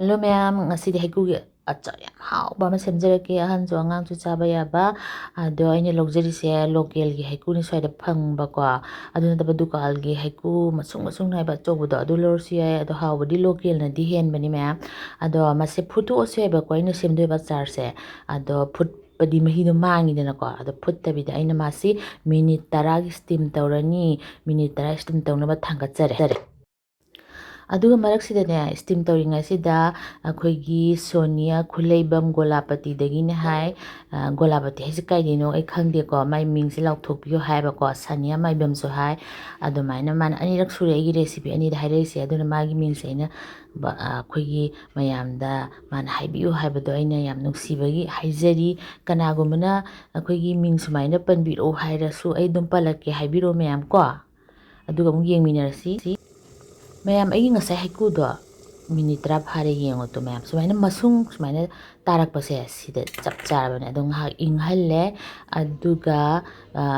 Hello ma'am, ngasi di Heikru achar yam haoba ama semjarake ahanjo angang chaba yaba ado aina logjari se local gi Heikru ni swaida phangba ko aduna daba dukal gi Heikru masung naiba chobudo adu lorsi ay ado haobadi local na di hen bani ma'am ado mase phutu oseba ko aina semdoi ba char se ado phut padi mahi do mangi dana ko ado phut tabi da aina masi minute 10 gi steam tawrani minute 10 steam tawna ba thanga chare aduga marak sidane steam tawringa sida akhoi Sonia Khulaibam Golapati dagi ne hai Golapati haise kaidino ai khangde ko mai mingse lauthokpiyo haiba ko Sania Maibam so hai adumaina man anirak sure gi recipe ani da hairese aduna magi mingse ina akhoi mayamda man haibiyo haibado aina yam nuksibagi haijari kanagumana akhoi ming sumaina panbiro hairasu ai dum palake haibiro mayam ko aduga mu yengminarasi Ma'am, ay ngasay Heikru do minute 10 hare yengo to ma'am. Sumaina masung sumaina tarak pa siya sida chap chara bane adong ha inghalle aduga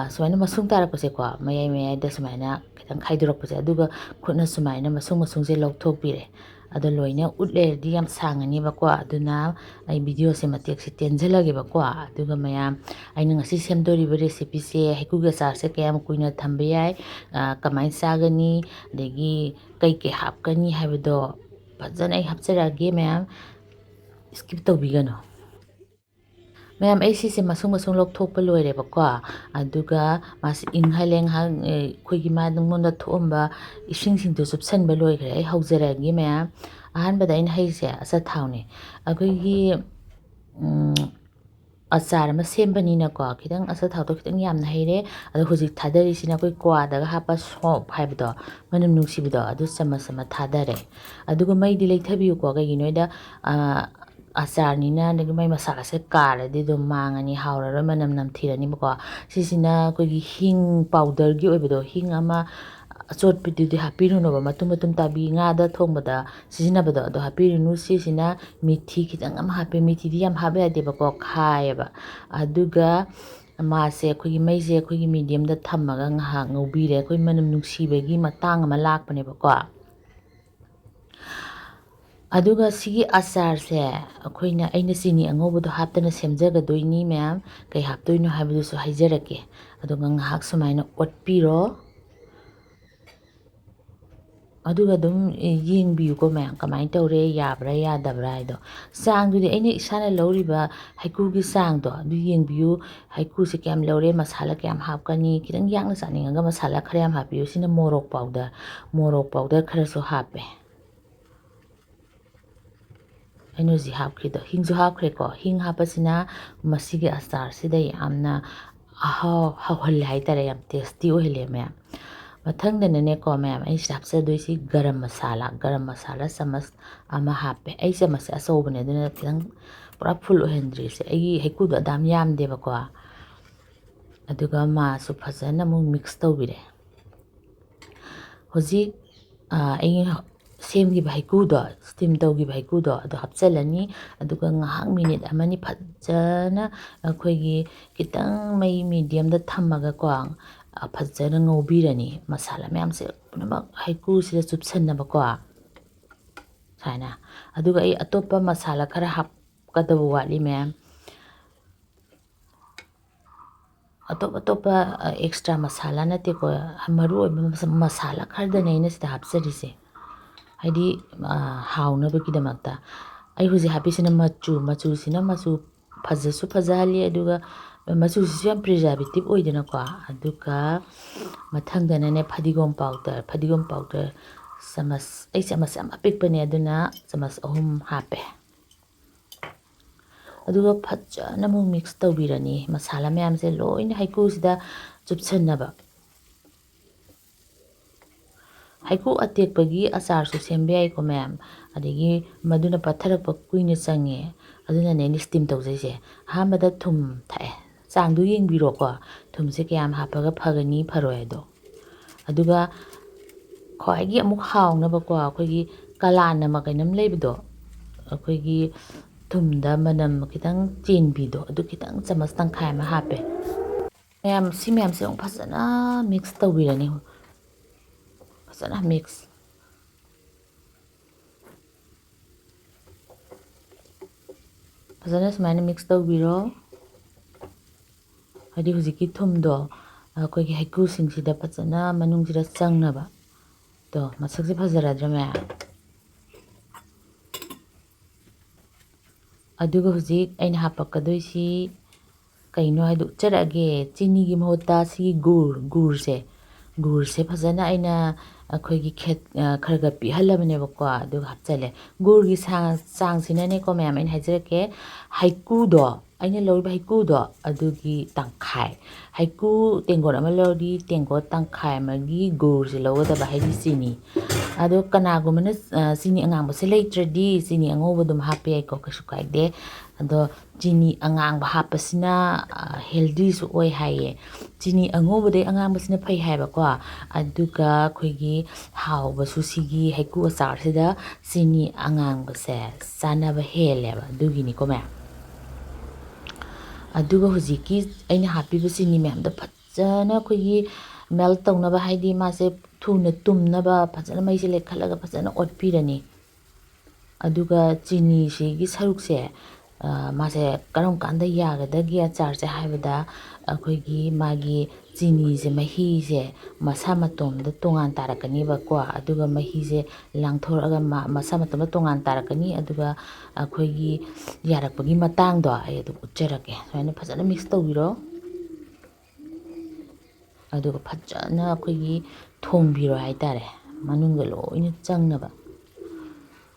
sumaina masung tarak pa siya ko mayay da sumaina kitang khaidurak pa siya aduga khutna sumaina masung se lokthok pire ado loina utle di yam sangani ba ko aduna ay video se matek se tenjalage ba ko aduga ma'am ay ngasi semdori ba recipe se Heikru ga achar se kayam kuina thamba yai kamai sagani degi kai hapkani haibado fajana ay hapjarage ma'am skip tawbigano Ma'am ay sise masung lokthokpa loireba ko aduga mas inghaleng hang khoigi madung monda thomba ising singdo subsanba loigre ay haujarage ma'am ahanbada in haise asa thawne akhoi achar ama sembanina ko khidang asa thawto khidang yamna haire ado hojik thadari sina koi kwa daga hapa sop haibado manam nungsibido adu sama thadare aduga mai di leithabiu ko ga ginoida achar nina nagi mai masala se kare di do mangani hauraro manam namthirani ko sisina koi hing powder gi oibido hing ama achot pidi di hapiru no ba matum tabi nga da thongbada sisina bado ado hapiru nu sisina methi khidang ama hape methi di yam habe ade ba ko khayeba aduga mase khoi maise khoi medium da thamaga nga ngobire khoi manam nungsibagi matang ama lakpane ba ko aduga sigi achar se akoina aina sini angobodo haptana semjagadoini ma'am kai haptoino haibudu so haijarake aduga ngahak sumaina otpiro aduga dum yengbiyu ko ma'am kamai tawre yabra yadabra haido sangdudi aina isana lawriba Heikru gi sangdo adu yengbiyu Heikru se kyam lawre masala kyam hapkani kidang yakna chaninga masala khara yam hapiyu sina morok powder khara so hape energy hapkrido hingju hapkre ko hing hapasina masigi achar sida yamna hawhal haitare yam tasty ohile ma'am mathangdana ne ko ma'am ai hapsa doisi garam masala samas ama hape ai samas asobne duna kitang pura full ohendri se ai Heikru do dam yam deba ko aduga ma su phajana mu mix tawbire hoji ai semgi Heikru do steam tawgi Heikru do ado hapchalani aduga ngahak minute amani phajana akhoi kitang mai medium da thamaga ko phajana ngobirani masala ma'am se punamak Heikru sida chupsanna ba ko saina aduga ai atopa masala khara hapkadaba wali ma'am atopa extra masala nate ko maru masala khardane ina sida hapcharise haidi hauna bagidamakta ai huji hapisina machu sina machu phajahali aduga machu si yam preservative oidena ko aduga mathangdana ne phadigom powder samas am apikpane aduna samas ahum hape aduga phajana mu mix tawbirani masala mayam se loina Heikru sida chupsannaba Heikru atekpagi achar su sembe ai ko ma'am adigi maduna patharakpa kuina change aduna ne ni steam tawjaise ahamada thum thae changdu yengbiro ko thumse kyam hapaga phagani pharoi do aduga khwaigi amuk hawnaba ko akhoi kalana ma kainam leibdo akhoi thumda manam kitang chenbido adu kitang chamas tangkhai ma hape ma'am si ma'am se phajana mix tawbirani phajana mix ꯐꯖꯅ ꯁꯨꯃꯥꯏꯅ mix ꯇꯧꯕꯤꯔꯣ ꯍꯥꯏꯗꯤ ꯍꯧꯖꯤꯛꯀꯤ ꯊꯨꯝꯗꯣ ꯑꯩꯈꯣꯏꯒꯤ ꯍꯩꯀ꯭ꯔꯨꯁꯤꯡꯁꯤꯗ ꯐꯖꯅ ꯃꯅꯨꯡꯁꯤꯗ ꯆꯪꯅꯕ ꯇꯣ ꯃꯁꯛꯁꯦ ꯐꯖꯔꯗ꯭ꯔꯥ ꯃꯌꯥꯝ ꯑꯗꯨꯒ ꯍꯧꯖꯤꯛ ꯑꯩꯅ ꯍꯥꯞꯄꯛꯀꯗꯣꯏꯁꯤ ꯀꯩꯅꯣ ꯍꯥꯏꯗꯣ ꯎꯠꯆꯔꯛꯑꯒꯦ ꯆꯤꯅꯤꯒꯤ ꯃꯍꯨꯠꯇ ꯁꯤꯒꯤ ꯒꯨꯔꯁꯦ ꯐꯖꯅ ꯑꯩꯅ ꯑꯩꯈꯣꯏꯒꯤ ꯈꯔ ꯈꯔ ꯄꯤꯍꯜꯂꯕꯅꯦꯕꯀꯣ ꯑꯗꯨꯒ ꯍꯥꯞꯆꯜꯂꯦ ꯒꯨꯔꯒꯤ ꯆꯥꯡꯁꯤꯅꯅꯦꯀꯣ ꯃꯌꯥꯝ ꯑꯩꯅ ꯍꯥꯏꯖꯔꯛꯀꯦ ꯍꯩꯀ꯭ꯔꯨꯗꯣ ꯑꯩꯅ ꯂꯧꯔꯤꯕ ꯍꯩꯀ꯭ꯔꯨꯗꯣ ꯑꯗꯨꯒꯤ ꯇꯪꯈꯥꯏ ꯍꯩꯀ꯭ꯔꯨ ꯇꯦꯡꯀꯣꯠ ꯑꯃ ꯂꯧꯔꯗꯤ ꯇꯦꯡꯀꯣꯠ ꯇꯪꯈꯥꯏ ꯑꯃꯒꯤ ꯒꯨꯔꯁꯦ ꯂꯧꯒꯗꯕ ꯍꯥꯏꯗꯤ ꯆꯤꯅꯤ ꯑꯗꯣ ꯀꯅꯥꯒꯨꯝꯕꯅ ꯆꯤꯅꯤ ꯑꯉꯥꯡꯕꯁꯦ ꯂꯩꯇ꯭ꯔꯗꯤ ꯆꯤꯅꯤ ꯑꯉꯧꯕ ꯑꯗꯨꯝ ꯍꯥꯞꯄ ꯌꯥꯏꯀꯣ ꯀꯩꯁꯨ ꯀꯥꯏꯗꯦ ꯑꯗꯣ ꯆꯤꯅꯤ ꯑꯉꯥꯡꯕ ꯍꯥꯞꯄꯁꯤꯅ ꯍꯦꯜꯗꯤꯁꯨ ꯑꯣꯏ ꯍꯥꯏꯌꯦ ꯆꯤꯅꯤ ꯑꯉꯧꯕꯗꯩ ꯑꯉꯥꯡꯕꯁꯤꯅ ꯐꯩ ꯍꯥꯏꯕꯀꯣ ꯑꯗꯨꯒ ꯑꯩꯈꯣꯏꯒꯤ ꯍꯥꯎꯕꯁꯨ ꯁꯤꯒꯤ ꯍꯩꯀ꯭ꯔꯨ ꯑꯆꯥꯔꯁꯤꯗ ꯆꯤꯅꯤ ꯑꯉꯥꯡꯕꯁꯦ ꯆꯥꯅꯕ ꯍꯦꯜꯂꯦꯕ ꯑꯗꯨꯒꯤꯅꯤꯀꯣ ꯃꯌꯥꯝ ꯑꯗꯨꯒ ꯍꯧꯖꯤꯛꯀꯤ ꯑꯩꯅ ꯍꯥꯞꯄꯤꯕ ꯆꯤꯅꯤ ꯃꯌꯥꯝꯗꯣ ꯐꯖꯅ ꯑꯩꯈꯣꯏꯒꯤ ꯃꯦꯜꯠ ꯇꯧꯅꯕ ꯍꯥꯏꯗꯤ ꯃꯥꯁꯦ ꯊꯨꯅ ꯇꯨꯝꯅꯕ ꯐꯖꯅ ꯃꯩꯁꯦ ꯂꯩꯈꯠꯂꯒ ꯐꯖꯅ ꯑꯣꯠꯄꯤꯔꯅꯤ ꯑꯗꯨꯒ ꯆꯤꯅꯤꯁꯤꯒꯤ ꯁꯔꯨꯛꯁꯦ ꯃꯥꯁꯦ ꯀꯔꯝ ꯀꯥꯟꯗ ꯌꯥꯒꯗꯒꯦ ꯑꯆꯥꯔꯁꯦ ꯍꯥꯏꯕꯗ ꯑꯩꯈꯣꯏꯒꯤ ꯃꯥꯒꯤ ꯆꯤꯅꯤꯁꯦ ꯃꯍꯤꯁꯦ ꯃꯁꯥ ꯃꯇꯣꯝꯗ ꯇꯣꯉꯥꯟ ꯇꯥꯔꯛꯀꯅꯦꯕꯀꯣ ꯑꯗꯨꯒ ꯃꯍꯤꯁꯦ ꯂꯥꯡꯊꯣꯔꯛꯑꯒ ꯃꯁꯥ ꯃꯇꯣꯝꯗ ꯇꯣꯉꯥꯟ ꯇꯥꯔꯛꯀꯅꯤ ꯑꯗꯨꯒ ꯑꯩꯈꯣꯏꯒꯤ ꯌꯥꯔꯛꯄꯒꯤ ꯃꯇꯥꯡꯗꯣ ꯑꯩ ꯑꯗꯨꯝ ꯎꯠꯆꯔꯛꯀꯦ ꯁꯨꯃꯥꯏꯅ ꯐꯖꯅ ꯃꯤꯛꯁ ꯇꯧꯕꯤꯔꯣ ꯑꯗꯨꯒ ꯐꯖꯅ ꯑꯩꯈꯣꯏꯒꯤ ꯊꯣꯡꯕꯤꯔꯣ ꯍꯥꯏꯇꯥꯔꯦ ꯃꯅꯨꯡꯗ ꯂꯣꯏꯅ ꯆꯪꯅꯕ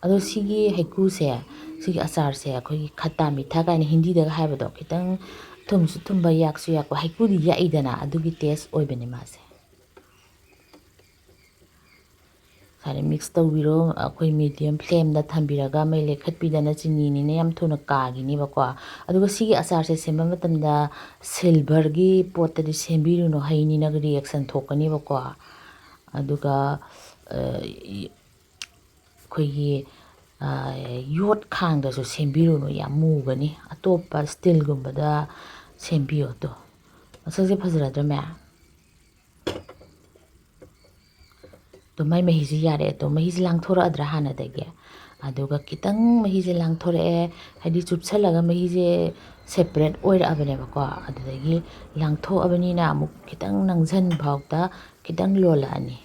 ꯑꯗꯣ ꯁꯤꯒꯤ ꯍꯩꯀ꯭ꯔꯨꯁꯦ ꯁꯤꯒꯤ ꯑꯆꯥꯔꯁꯦ ꯑꯩꯈꯣꯏꯒꯤ ꯈꯠꯇꯥ ꯃꯤꯊꯥ ꯀꯥꯏꯅ ꯍꯤꯟꯗꯤꯗꯒ ꯍꯥꯏꯕꯗꯣ ꯈꯤꯇꯪ ꯊꯨꯝꯁꯨ ꯊꯨꯝꯕ ꯌꯥꯛꯁꯨ ꯌꯥꯛꯄ ꯍꯩꯀ꯭ꯔꯨꯗꯤ ꯌꯥꯛꯏꯗꯅ ꯑꯗꯨꯒꯤ ꯇꯦꯁ ꯑꯣꯏꯕꯅꯦ ꯃꯥꯁꯦ ꯁꯨꯃꯥꯏꯅ ꯃꯤꯛꯁ ꯇꯧꯕꯤꯔꯣ ꯑꯩꯈꯣꯏ ꯃꯤꯗꯤꯌꯝ ꯐ꯭ꯂꯦꯝꯗ ꯊꯝꯕꯤꯔꯒ ꯃꯩ ꯂꯩꯈꯠꯄꯤꯗꯅ ꯆꯤꯅꯤꯅꯤꯅ ꯌꯥꯝ ꯊꯨꯅ ꯀꯥꯈꯤꯅꯦꯕꯀꯣ ꯑꯗꯨꯒ ꯁꯤꯒꯤ ꯑꯆꯥꯔꯁꯦ ꯁꯦꯝꯕ ꯃꯇꯝꯗ ꯁꯤꯜꯚꯔꯒꯤ ꯄꯣꯠꯇꯗꯤ ꯁꯦꯝꯕꯤꯔꯨꯅꯨ ꯍꯩꯅꯤꯅ ꯔꯤꯌꯦꯛꯁꯟ ꯊꯣꯛꯀꯅꯦꯕꯀꯣ ꯑꯗꯨꯒ ꯑꯩꯈꯣꯏꯒꯤ ꯌꯣꯠ ꯈꯥꯡꯗꯁꯨ ꯁꯦꯝꯕꯤꯔꯨꯅꯨ ꯌꯥꯝ ꯃꯨꯒꯅꯤ ꯑꯇꯣꯞꯄ ꯁ꯭ꯇꯤꯜꯒꯨꯝꯕꯗ ꯁꯦꯝꯕꯤꯌꯣ ꯇꯣ ꯃꯁꯛꯁꯦ ꯐꯖꯔꯗ꯭ꯔꯥ ꯃꯌꯥꯝ ꯇꯣ ꯃꯥꯏ ꯃꯍꯤꯁꯤ ꯌꯥꯔꯛꯑꯦ ꯇꯣ ꯃꯍꯤꯁꯤ ꯂꯥꯡꯊꯣꯔꯛꯑꯗ꯭ꯔꯥ ꯍꯥꯟꯅꯗꯒꯤ ꯑꯗꯨꯒ ꯈꯤꯇꯪ ꯃꯍꯤꯁꯦ ꯂꯥꯡꯊꯣꯔꯛꯑꯦ ꯍꯥꯏꯗꯤ ꯆꯨꯞꯁꯜꯂꯒ ꯃꯍꯤꯁꯦ ꯁꯦꯄꯔꯦꯠ ꯑꯣꯏꯔꯛꯑꯕꯅꯦꯕꯀꯣ ꯑꯗꯨꯗꯒꯤ ꯂꯥꯡꯊꯣꯛꯑꯕꯅꯤꯅ ꯑꯃꯨꯛ ꯈꯤꯇꯪ ꯅꯪꯁꯤꯟꯐꯥꯎꯗ ꯈꯤꯇꯪ ꯂꯣꯜꯂꯛꯑꯅꯤ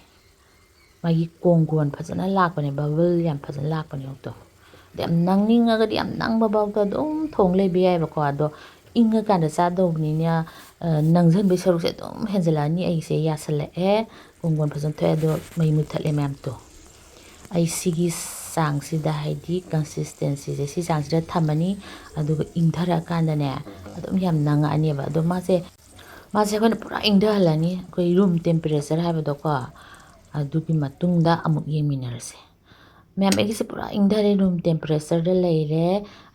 ꯃꯥꯒꯤ ꯀꯣꯡꯒꯣꯟ ꯐꯖꯅ ꯂꯥꯛꯄꯅꯦ ꯕꯕꯜ ꯌꯥꯝ ꯐꯖꯅ ꯂꯥꯛꯄꯅꯦ ꯑꯗꯣ ꯌꯥꯝ ꯅꯪꯅꯤꯡꯉꯒꯗꯤ ꯌꯥꯝ ꯅꯪꯕ ꯐꯥꯎꯗ ꯑꯗꯨꯝ ꯊꯣꯡ ꯂꯩꯕ ꯌꯥꯏꯕꯀꯣ ꯑꯗꯣ ꯏꯪꯉꯀꯥꯟꯗ ꯆꯥꯗꯧꯕꯅꯤꯅ ꯅꯪꯁꯤꯟꯕꯒꯤ ꯁꯔꯨꯛꯁꯦ ꯑꯗꯨꯝ ꯍꯦꯟꯖꯜꯂꯛꯑꯅꯤ ꯑꯩꯁꯦ ꯌꯥꯁꯜꯂꯛꯑꯦ ꯀꯣꯡꯒꯣꯟ ꯐꯖꯅ ꯊꯣꯛꯑꯦ ꯑꯗꯣ ꯃꯩ ꯃꯨꯠꯊꯠꯂꯦ ꯃꯌꯥꯝꯗꯣ ꯑꯩ ꯁꯤꯒꯤ ꯆꯥꯡꯁꯤꯗ ꯍꯥꯏꯗꯤ ꯀꯟꯁꯤꯁꯇꯦꯟꯁꯤꯁꯦ ꯁꯤ ꯆꯥꯡꯁꯤꯗ ꯊꯝꯃꯅꯤ ꯑꯗꯨꯒ ꯏꯪꯊꯔꯛꯑꯀꯥꯟꯗꯅꯦ ꯑꯗꯨꯝ ꯌꯥꯝ ꯅꯪꯉꯛꯑꯅꯦꯕ ꯑꯗꯣ ꯃꯥꯁꯦ ꯑꯩꯈꯣꯏꯅ ꯄꯨꯔꯥ ꯏꯪꯊꯍꯜꯂꯅꯤ ꯑꯩꯈꯣই ꯔꯨꯝ ꯇꯦꯝꯄꯔꯦꯆꯔ ꯍꯥꯏꯕꯗꯣꯀꯣ ꯑꯗꯨꯒꯤ ꯃꯇꯨꯡꯗ ꯑꯃꯨꯛ ꯌꯦꯡꯃꯤꯟꯅꯔꯁꯦ ꯃꯌꯥꯝ ꯑꯩꯒꯤꯁꯦ ꯄꯨꯔꯥ ꯏꯪꯊꯔꯦ ꯔꯨꯝ ꯇꯦꯝꯄꯔꯦꯆꯔꯗ ꯂꯩꯔꯦ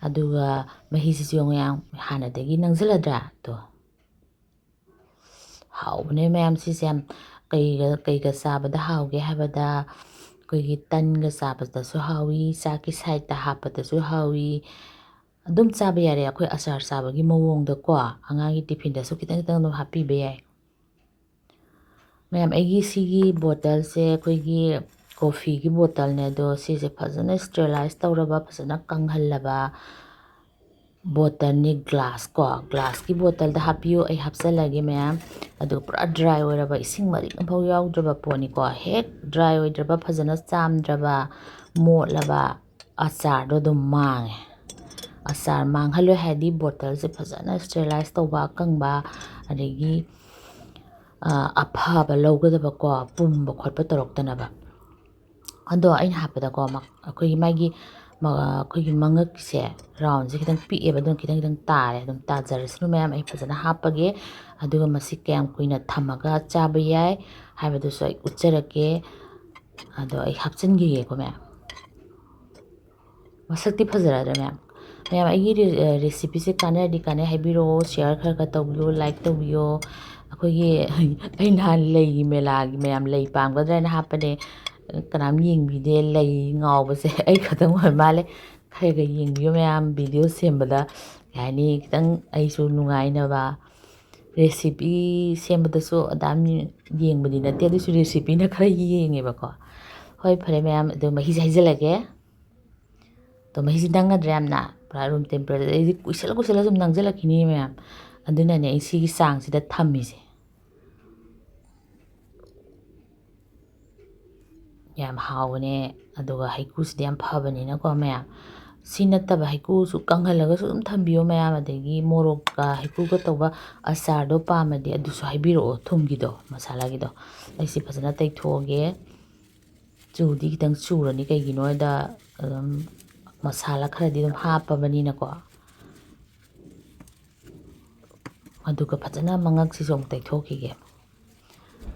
ꯑꯗꯨꯒ ꯃꯍꯤꯁꯤꯁꯨ ꯃꯌꯥꯝ ꯍꯥꯟꯅꯗꯒꯤ ꯅꯪꯁꯤꯜꯂꯗ꯭ꯔꯥ ꯑꯗꯣ ꯍꯥꯎꯕꯅꯦ ꯃꯌꯥꯝ ꯁꯤꯁꯦ ꯌꯥꯝ ꯀꯩꯒ ꯆꯥꯕꯗ ꯍꯥꯎꯒꯦ ꯍꯥꯏꯕꯗ ꯑꯩꯈꯣꯏꯒꯤ ꯇꯟꯒ ꯆꯥꯕꯗꯁꯨ ꯍꯥꯎꯏ ꯆꯥꯛꯀꯤ ꯁꯥꯏꯠꯇ ꯍꯥꯞꯄꯗꯁꯨ ꯍꯥꯎꯏ ꯑꯗꯨꯝ ꯆꯥꯕ ꯌꯥꯔꯦ ꯑꯩꯈꯣꯏ ꯑꯆꯥꯔ ꯆꯥꯕꯒꯤ ꯃꯑꯣꯡꯗꯀꯣ ꯑꯉꯥꯡꯒꯤ ꯇꯤꯐꯤꯟꯗꯁꯨ ꯈꯤꯇꯪ ꯈꯤꯇꯪ ꯑꯗꯨꯝ ꯍꯥꯞꯄꯤꯕ ꯌꯥꯏ ꯃꯌꯥꯝ ꯑꯩꯒꯤ ꯁꯤꯒꯤ ꯕꯣꯇꯜꯁꯦ ꯑꯩꯈꯣꯏꯒꯤ ꯀꯣꯐꯤꯒꯤ ꯕꯣꯇꯜꯅꯦ ꯑꯗꯣ ꯁꯤꯁꯦ ꯐꯖꯅ ꯁ꯭ꯇꯦꯔꯤꯂꯥꯏꯁ ꯇꯧꯔꯕ ꯐꯖꯅ ꯀꯪꯍꯜꯂꯕ ꯕꯣꯇꯜꯅꯤ ꯒ꯭ꯂꯥꯁ ꯒ꯭ꯂꯥꯁꯀꯤ ꯕꯣꯇꯜꯗ ꯍꯥꯞꯄꯤꯌꯨ ꯑꯩ ꯍꯥꯞꯆꯜꯂꯒꯦ ꯃꯌꯥꯝ ꯑꯗꯨꯒ ꯄꯨꯔꯥ ꯗ꯭ꯔꯥꯏ ꯑꯣꯏꯔꯕ ꯏꯁꯤꯡ ꯃꯔꯤꯛ ꯑꯃꯐꯥꯎ ꯌꯥꯎꯗ꯭ꯔꯕ ꯄꯣꯠꯅꯤꯀꯣ ꯍꯦꯛ ꯗ꯭ꯔꯥꯏ ꯑꯣꯏꯗ꯭ꯔꯕ ꯐꯖꯅ ꯆꯥꯝꯗ꯭ꯔꯕ ꯃꯣꯠꯂꯕ ꯑꯆꯥꯔꯗꯣ ꯑꯗꯨꯝ ꯃꯥꯡꯉꯦ ꯑꯆꯥꯔ ꯃꯥꯡꯍꯜꯂꯣꯏ ꯍꯥꯏꯔꯗꯤ ꯕꯣꯇꯜꯁꯦ ꯐꯖꯅ ꯁ꯭ꯇꯦꯔꯤꯂꯥꯏꯁ ꯇꯧꯕ ꯑꯀꯪꯕ ꯑꯗꯒꯤ ꯑꯐꯕ ꯂꯧꯒꯗꯕꯀꯣ ꯄꯨꯝꯕ ꯈꯣꯠꯄ ꯇꯧꯔꯛꯇꯅꯕ ꯑꯗꯣ ꯑꯩꯅ ꯍꯥꯞꯄꯗꯀꯣ ꯑꯩꯈꯣꯏꯒꯤ ꯃꯥꯒꯤ ꯑꯩꯈꯣꯏꯒꯤ ꯃꯉꯛꯁꯦ ꯔꯥꯎꯟꯁꯦ ꯈꯤꯇꯪ ꯄꯤꯛꯑꯦꯕ ꯑꯗꯨꯅ ꯈꯤꯇꯪ ꯈꯤꯇꯪ ꯇꯥꯔꯦ ꯑꯗꯨꯝ ꯇꯥꯖꯔꯁꯅꯨ ꯃꯌꯥꯝ ꯑꯩ ꯐꯖꯅ ꯍꯥꯞꯄꯒꯦ ꯑꯗꯨꯒ ꯃꯁꯤ ꯀꯌꯥꯝ ꯀꯨꯏꯅ ꯊꯝꯃꯒ ꯆꯥꯕ ꯌꯥꯏ ꯍꯥꯏꯕꯗꯨꯁꯨ ꯑꯩ ꯎꯠꯆꯔꯛꯀꯦ ꯑꯗꯣ ꯑꯩ ꯍꯥꯞꯆꯤꯟꯈꯤꯒꯦꯀꯣ ꯃꯌꯥꯝ ꯃꯁꯛꯇꯤ ꯐꯖꯔꯗ꯭ꯔꯥ ꯃꯌꯥꯝ ꯑꯩꯒꯤ ꯔꯦꯁꯤꯄꯤꯁꯦ ꯀꯥꯟꯅꯔꯗꯤ ꯀꯥꯟꯅꯩ ꯍꯥꯏꯕꯤꯔꯛꯑꯣ ꯁꯤꯌꯔ ꯈꯔ ꯈꯔ ꯇꯧꯕꯤꯌꯣ ꯂꯥꯏꯛ ꯇꯧꯕꯤꯌꯣ ꯑꯩꯈꯣꯏꯒꯤ ꯑꯩ ꯅꯍꯥꯟ ꯂꯩꯒꯤ ꯃꯦꯂꯥꯒꯤ ꯃꯌꯥꯝ ꯂꯩ ꯄꯥꯝꯒꯗ꯭ꯔꯥꯅ ꯍꯥꯞꯄꯅꯦ ꯀꯅꯥꯝ ꯌꯦꯡꯕꯤꯗꯦ ꯂꯩ ꯉꯥꯎꯕꯁꯦ ꯑꯩ ꯈꯛꯇꯪ ꯑꯣꯏ ꯃꯥꯜꯂꯦ ꯈꯔ ꯌꯦꯡꯕꯤꯌꯣ ꯃꯌꯥꯝ ꯚꯤꯗꯤꯑꯣ ꯁꯦꯝꯕꯗ ꯀꯩ ꯍꯥꯏꯅꯤ ꯈꯤꯇꯪ ꯑꯩꯁꯨ ꯅꯨꯡꯉꯥꯏꯅꯕ ꯔꯦꯁꯤꯄꯤ ꯁꯦꯝꯕꯗꯁꯨ ꯑꯗꯥꯝ ꯌꯦꯡꯕꯗꯤ ꯅꯠꯇꯦ ꯑꯗꯨꯁꯨ ꯔꯦꯁꯤꯄꯤꯅ ꯈꯔ ꯌꯦꯡꯉꯦꯕꯀꯣ ꯍꯣꯏ ꯐꯔꯦ ꯃꯌꯥꯝ ꯑꯗꯣ ꯃꯍꯤꯁꯦ ꯍꯩꯖꯤꯜꯂꯒꯦ ꯑꯗꯣ ꯃꯍꯤꯁꯦ ꯅꯪꯒꯗ꯭ꯔꯥ ꯌꯥꯝꯅ ꯄꯨꯔꯥ ꯔꯨꯝ ꯇꯦꯝꯄꯔꯦꯆꯔ ꯑꯩꯗꯤ ꯀꯨꯏꯁꯜꯂ ꯁꯨꯝ ꯅꯪꯁꯤꯜꯂꯛꯈꯤꯅꯤ ꯃꯌꯥꯝ ꯑꯗꯨꯅꯅꯦ ꯑꯩ ꯁꯤꯒꯤ ꯆꯥꯡꯁꯤꯗ ꯊꯝꯃꯤꯁꯦ ꯌꯥꯝ ꯍꯥꯎꯕꯅꯦ ꯑꯗꯨꯒ ꯍꯩꯀ꯭ꯔꯨꯁꯤꯗꯤ ꯌꯥꯝ ꯐꯕꯅꯤꯅꯀꯣ ꯃꯌꯥꯝ ꯁꯤ ꯅꯠꯇꯕ ꯍꯩꯀ꯭ꯔꯨꯁꯨ ꯀꯪꯍꯜꯂꯒꯁꯨ ꯑꯗꯨꯝ ꯊꯝꯕꯤꯌꯣ ꯃꯌꯥꯝ ꯑꯗꯒꯤ ꯃꯣꯔꯣꯛꯀ ꯍꯩꯀ꯭ꯔꯨꯒ ꯇꯧꯕ ꯑꯆꯥꯔꯗꯣ ꯄꯥꯝꯃꯗꯤ ꯑꯗꯨꯁꯨ ꯍꯥꯏꯕꯤꯔꯛꯑꯣ ꯊꯨꯝꯒꯤꯗꯣ ꯃꯁꯥꯂꯥꯒꯤꯗꯣ ꯑꯩꯁꯤ ꯐꯖꯅ ꯇꯩꯊꯣꯛꯑꯒꯦ ꯆꯨꯗꯤ ꯈꯤꯇꯪ ꯆꯨꯔꯅꯤ ꯀꯩꯒꯤꯅꯣꯗ ꯑꯗꯨꯝ ꯃꯁꯥꯂꯥ ꯈꯔꯗꯤ ꯑꯗꯨꯝ ꯍꯥꯞꯄꯕꯅꯤꯅꯀꯣ ꯑꯗꯨꯒ ꯐꯖꯅ ꯃꯉꯛꯁꯤꯁꯨ ꯑꯃꯨꯛ ꯇꯩꯊꯣꯛꯈꯤꯒꯦ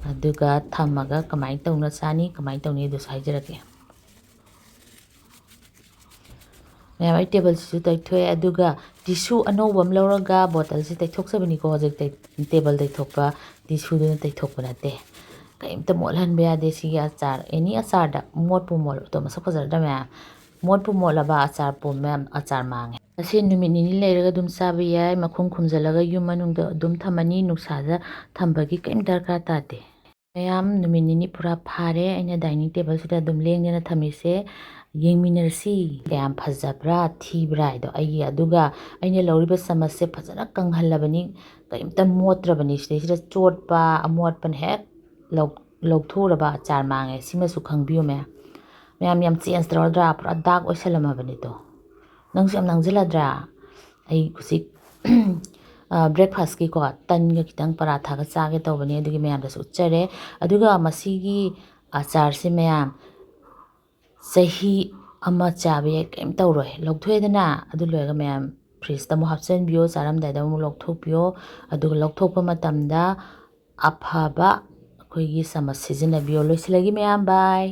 ꯑꯗꯨꯒ ꯊꯝꯃꯒ ꯀꯃꯥꯏꯅ ꯇꯧꯅ ꯆꯥꯅꯤ ꯀꯃꯥꯏꯅ ꯇꯧꯅꯤ ꯑꯗꯨꯁꯨ ꯍꯥꯏꯖꯔꯛꯀꯦ ꯃꯌꯥꯝ ꯑꯩ ꯇꯦꯕꯜꯁꯤꯁꯨ ꯇꯩꯊꯣꯛꯑꯦ ꯑꯗꯨꯒ ꯇꯤꯁꯨ ꯑꯅꯧꯕ ꯑꯃ ꯂꯧꯔꯒ ꯕꯣꯇꯜꯁꯤ ꯇꯩꯊꯣꯛꯆꯕꯅꯤꯀꯣ ꯍꯧꯖꯤꯛ ꯇꯦꯕꯜ ꯇꯩꯊꯣꯛꯄ ꯇꯤꯁꯨꯗꯨꯅ ꯇꯩꯊꯣꯛꯄ ꯅꯠꯇꯦ ꯀꯔꯤꯝꯇ ꯃꯣꯠꯍꯟꯕ ꯌꯥꯗꯦ ꯁꯤꯒꯤ ꯑꯆꯥꯔ ꯑꯦꯅꯤ ꯑꯆꯥꯔꯗ ꯃꯣꯠꯄꯨ ꯃꯣꯠꯂꯕꯗꯣ ꯃꯁꯛ ꯐꯖꯔꯗ ꯃꯌꯥꯝ ꯃꯣꯠꯄꯨ ꯃꯣꯠꯂꯕ ꯑꯆꯥꯔ ꯄꯨꯝꯕ ꯑꯆꯥꯔ ꯃꯥꯡꯉꯦ ꯑꯁꯤ ꯅꯨꯃꯤꯠ ꯅꯤꯅꯤ ꯂꯩꯔꯒ ꯑꯗꯨꯝ ꯆꯥꯕ ꯌꯥꯏ ꯃꯈꯨꯝ ꯈꯨꯝꯖꯤꯜꯂꯒ ꯌꯨꯝ ꯃꯅꯨꯡꯗ ꯑꯗꯨꯝ ꯊꯝꯃꯅꯤ ꯅꯨꯡꯁꯥꯗ ꯊꯝꯕꯒꯤ ꯀꯔꯤꯝ ꯗꯔꯀꯥꯔ ꯇꯥꯗꯦ ꯃꯌꯥꯝ ꯅꯨꯃꯤꯠ ꯅꯤꯅꯤ ꯄꯨꯔꯥ ꯐꯥꯔꯦ ꯑꯩꯅ ꯗꯥꯏꯅꯤꯡ ꯇꯦꯕꯜꯁꯤꯗ ꯑꯗꯨꯝ ꯂꯦꯡꯗꯅ ꯊꯝꯃꯤꯁꯦ ꯌꯦꯡꯃꯤꯟꯅꯔꯁꯤ ꯀꯌꯥꯝ ꯐꯖꯕ꯭ꯔꯥ ꯊꯤꯕ꯭ꯔꯥ ꯍꯥꯏꯗꯣ ꯑꯩꯒꯤ ꯑꯗꯨꯒ ꯑꯩꯅ ꯂꯧꯔꯤꯕ ꯆꯃꯁꯁꯦ ꯐꯖꯅ ꯀꯪꯍꯜꯂꯕꯅꯤ ꯀꯔꯤꯝꯇ ꯃꯣꯠꯇ꯭ꯔꯕꯅꯤ ꯁꯤꯗꯩꯁꯤꯗ ꯆꯣꯠꯄ ꯑꯃꯣꯠꯄꯅ ꯍꯦꯛ ꯂꯧꯊꯣꯛꯎꯔꯕ ꯑꯆꯥꯔ ꯃꯥꯡꯉꯦ ꯁꯤꯃꯁꯨ ꯈꯪꯕꯤꯌꯨ ꯃꯌꯥꯝ ꯌꯥꯝ ꯆꯦꯟꯖ ꯇꯧꯔꯗ꯭ꯔꯥ ꯄꯨꯔꯥ ꯗꯥꯛ ꯑꯣꯏꯁꯜꯂꯝꯃꯕꯅꯤꯗꯣ ꯅꯪꯁꯨ ꯌꯥꯝ ꯅꯪꯁꯤꯜꯂꯗ꯭ꯔꯥ ꯑꯩ ꯍꯧꯖꯤꯛ ꯕ꯭ꯔꯦꯛꯐꯥꯁꯀꯤꯀꯣ ꯇꯟꯒ ꯈꯤꯇꯪ ꯄꯔꯥꯊꯥꯒ ꯆꯥꯒꯦ ꯇꯧꯕꯅꯤ ꯑꯗꯨꯒꯤ ꯃꯌꯥꯝꯗꯁꯨ ꯎꯠꯆꯔꯦ ꯑꯗꯨꯒ ꯃꯁꯤꯒꯤ ꯑꯆꯥꯔꯁꯦ ꯃꯌꯥꯝ ꯆꯍꯤ ꯑꯃ ꯆꯥꯕ ꯌꯥꯏ ꯀꯔꯤꯝ ꯇꯧꯔꯣꯏ ꯂꯧꯊꯣꯛꯑꯦꯗꯅ ꯑꯗꯨ ꯂꯣꯏꯔꯒ ꯃꯌꯥꯝ ꯐ꯭ꯔꯤꯖꯇ ꯑꯃꯨꯛ ꯍꯥꯞꯆꯤꯟꯕꯤꯌꯣ ꯆꯥꯔꯝꯗꯥꯏꯗ ꯑꯃꯨꯛ ꯂꯧꯊꯣꯛꯄꯤꯌꯣ ꯑꯗꯨꯒ ꯂꯧꯊꯣꯛꯄ ꯃꯇꯝꯗ ꯑꯐꯕ ꯑꯩꯈꯣꯏꯒꯤ ꯆꯃꯁ ꯁꯤꯖꯤꯟꯅꯕꯤꯌꯣ ꯂꯣꯏꯁꯤꯜꯂꯒꯦ ꯃꯌꯥꯝ ꯕꯥꯏ